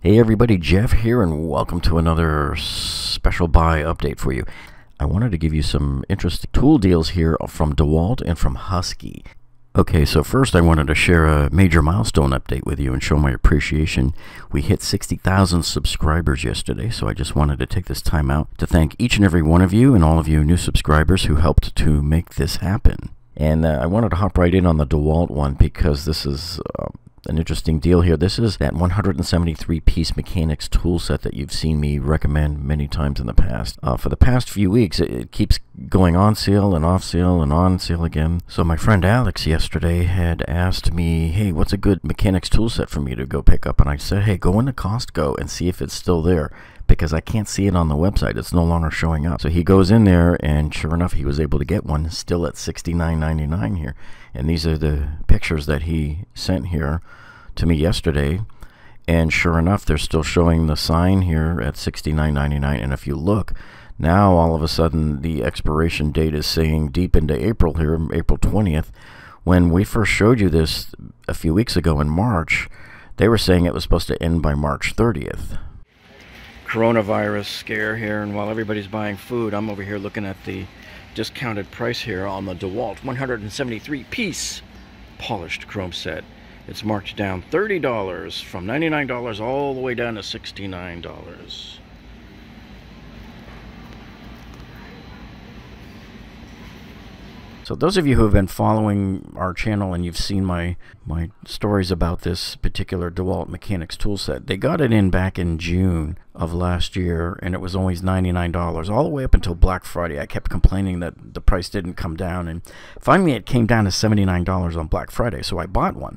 Hey everybody, Jeff here, and welcome to another special buy update for you. I wanted to give you some interesting tool deals here from DeWalt and from Husky. Okay, so first I wanted to share a major milestone update with you and show my appreciation. We hit 60,000 subscribers yesterday, so I just wanted to take this time out to thank each and every one of you and all of you new subscribers who helped to make this happen. And I wanted to hop right in on the DeWalt one because this is an interesting deal here. This is that 173-piece mechanics tool set that you've seen me recommend many times in the past. For the past few weeks, it keeps going on sale and off sale and on sale again. So my friend Alex yesterday had asked me, hey, what's a good mechanics tool set for me to go pick up? And I said, hey, go into Costco and see if it's still there, because I can't see it on the website. It's no longer showing up. So he goes in there, and sure enough, he was able to get one still at $69.99 here. And these are the pictures that he sent here to me yesterday. And sure enough, they're still showing the sign here at $69.99. And if you look, now all of a sudden the expiration date is saying deep into April here, April 20th. When we first showed you this a few weeks ago in March, they were saying it was supposed to end by March 30th. Coronavirus scare here, and while everybody's buying food, I'm over here looking at the discounted price here on the DeWalt 173-piece polished chrome set. It's marked down $30 from $99 all the way down to $69. So those of you who have been following our channel and you've seen my stories about this particular DeWalt mechanics tool set, they got it in back in June of last year, and it was always $99 all the way up until Black Friday. I kept complaining that the price didn't come down, and finally it came down to $79 on Black Friday, so I bought one.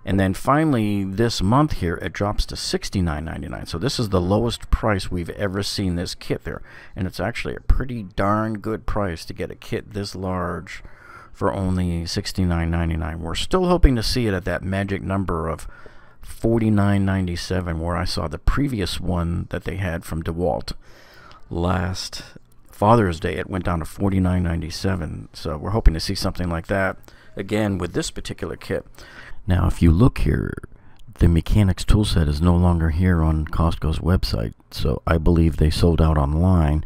And then finally this month here it drops to $69.99. So this is the lowest price we've ever seen this kit there, and it's actually a pretty darn good price to get a kit this large for only $69.99. We're still hoping to see it at that magic number of $49.97, where I saw the previous one that they had from DeWalt last Father's Day. It went down to $49.97. So we're hoping to see something like that again with this particular kit. Now, if you look here, the mechanics tool set is no longer here on Costco's website, so I believe they sold out online,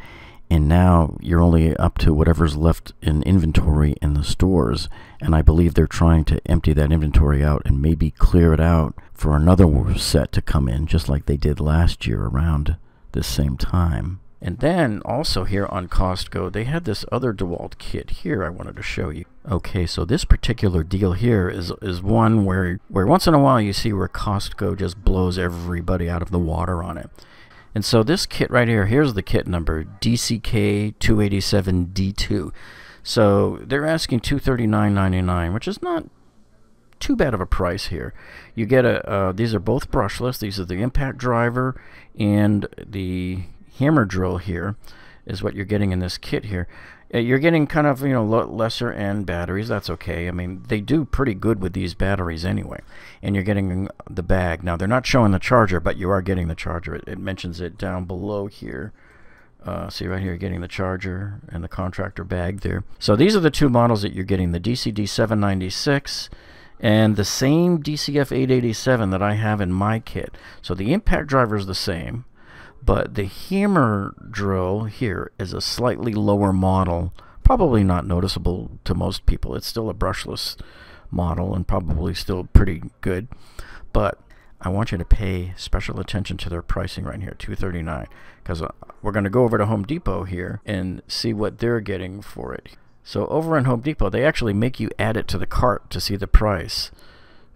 and now you're only up to whatever's left in inventory in the stores, and I believe they're trying to empty that inventory out and maybe clear it out for another set to come in, just like they did last year around the same time. And then also here on Costco, they had this other DeWalt kit here I wanted to show you. Okay, so this particular deal here is one where once in a while you see where Costco just blows everybody out of the water on it. And so this kit right here, here's the kit number, DCK287D2. So they're asking $239.99, which is not too bad of a price here. You get these are both brushless. These are the impact driver and the hammer drill here is what you're getting in this kit here. You're getting kind of, lesser end batteries. That's okay. I mean, they do pretty good with these batteries anyway. And you're getting the bag. Now, they're not showing the charger, but you are getting the charger. It mentions it down below here. See right here, you're getting the charger and the contractor bag there. So these are the two models that you're getting, the DCD796 and the same DCF887 that I have in my kit. So the impact driver is the same, but the hammer drill here is a slightly lower model, probably not noticeable to most people. It's still a brushless model and probably still pretty good, but I want you to pay special attention to their pricing right here, $239, because we're going to go over to Home Depot here and see what they're getting for it. So over in Home Depot, they actually make you add it to the cart to see the price.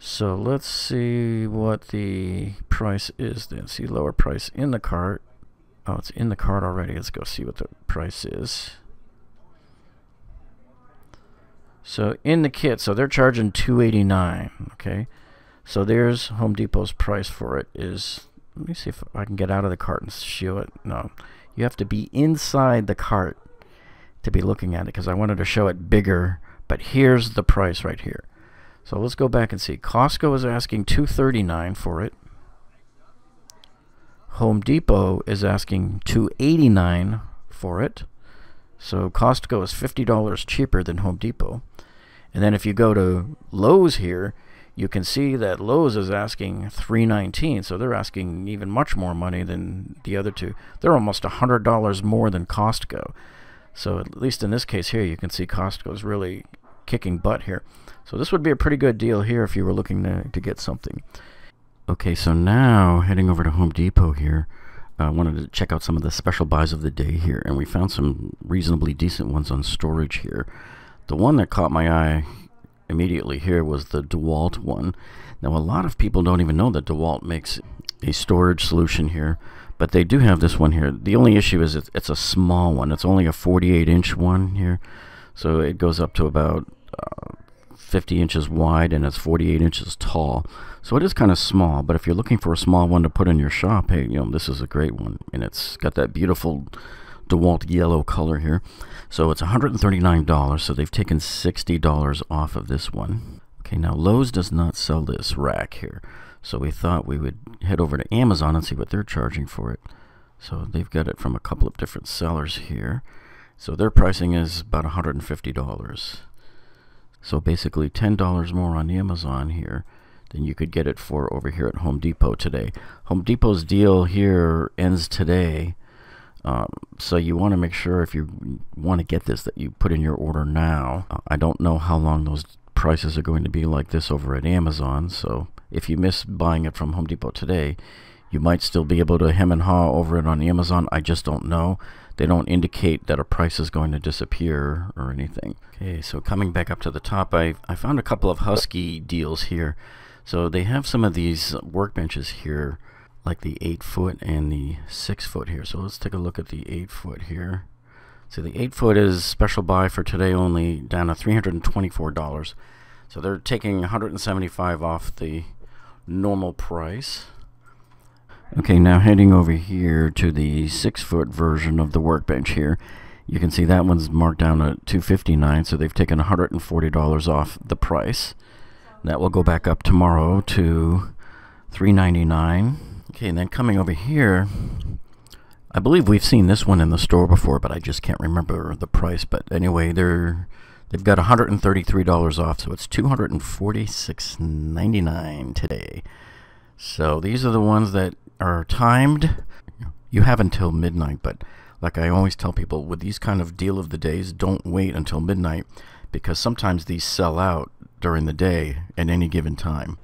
So let's see what the price is then. See lower price in the cart. Oh, it's in the cart already. Let's go see what the price is. So in the kit, so they're charging $289. Okay. So there's Home Depot's price for it is, let me see if I can get out of the cart and show it. No, you have to be inside the cart to be looking at it, because I wanted to show it bigger, but here's the price right here. So let's go back and see. Costco is asking $239 for it. Home Depot is asking $289 for it. So Costco is $50 cheaper than Home Depot. And then if you go to Lowe's here, you can see that Lowe's is asking $319, so they're asking even much more money than the other two. They're almost $100 more than Costco. So at least in this case here, you can see Costco's really kicking butt here. So this would be a pretty good deal here if you were looking to get something. Okay, so now heading over to Home Depot here. I wanted to check out some of the special buys of the day here, and we found some reasonably decent ones on storage here. The one that caught my eye immediately here was the DeWalt one. Now, a lot of people don't even know that DeWalt makes a storage solution here, but they do have this one here. The only issue is it's a small one. It's only a 48-inch one here, so it goes up to about 50 inches wide, and it's 48 inches tall. So it is kind of small, but if you're looking for a small one to put in your shop, hey, this is a great one. And it's got that beautiful DeWalt yellow color here. So it's $139, so they've taken $60 off of this one. Okay, now Lowe's does not sell this rack here, so we thought we would head over to Amazon and see what they're charging for it. So they've got it from a couple of different sellers here. So their pricing is about $150. So basically $10 more on Amazon here than you could get it for over here at Home Depot today. Home Depot's deal here ends today. So you want to make sure if you want to get this that you put in your order now. I don't know how long those prices are going to be like this over at Amazon. So if you miss buying it from Home Depot today, you might still be able to hem and haw over it on Amazon. I just don't know. They don't indicate that a price is going to disappear or anything. Okay, so coming back up to the top, I found a couple of Husky deals here. So they have some of these workbenches here, like the 8-foot and the 6-foot here. So let's take a look at the 8-foot here. So the 8-foot is special buy for today only, down to $324. So they're taking $175 off the normal price. Okay, now heading over here to the 6-foot version of the workbench here. You can see that one's marked down at $259, so they've taken $140 off the price. That will go back up tomorrow to $399. Okay, and then coming over here, I believe we've seen this one in the store before, but I just can't remember the price. But anyway, they've got $133 off, so it's $246.99 today. So these are the ones that are timed. You have until midnight, but like I always tell people, with these kind of deal of the days, don't wait until midnight, because sometimes these sell out during the day at any given time.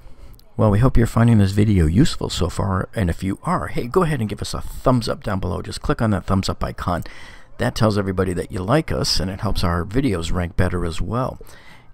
Well, we hope you're finding this video useful so far, and if you are, hey, go ahead and give us a thumbs up down below. Just click on that thumbs up icon. That tells everybody that you like us, and it helps our videos rank better as well.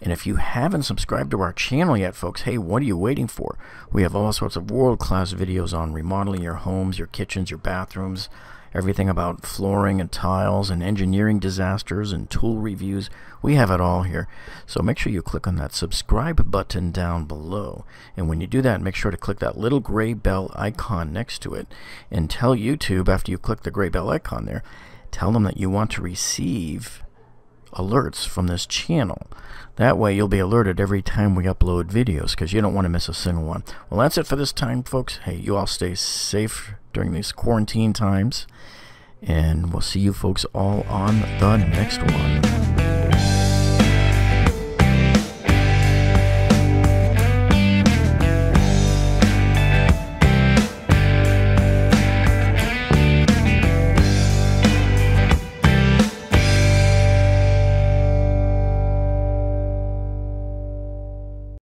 And if you haven't subscribed to our channel yet, folks, hey, what are you waiting for? We have all sorts of world-class videos on remodeling your homes, your kitchens, your bathrooms, everything about flooring and tiles and engineering disasters and tool reviews. We have it all here. So make sure you click on that subscribe button down below. And when you do that, make sure to click that little gray bell icon next to it. And tell YouTube, after you click the gray bell icon there, tell them that you want to receive alerts from this channel. That way you'll be alerted every time we upload videos, because you don't want to miss a single one. Well, that's it for this time, folks. Hey, you all stay safe during these quarantine times, and we'll see you folks all on the next one.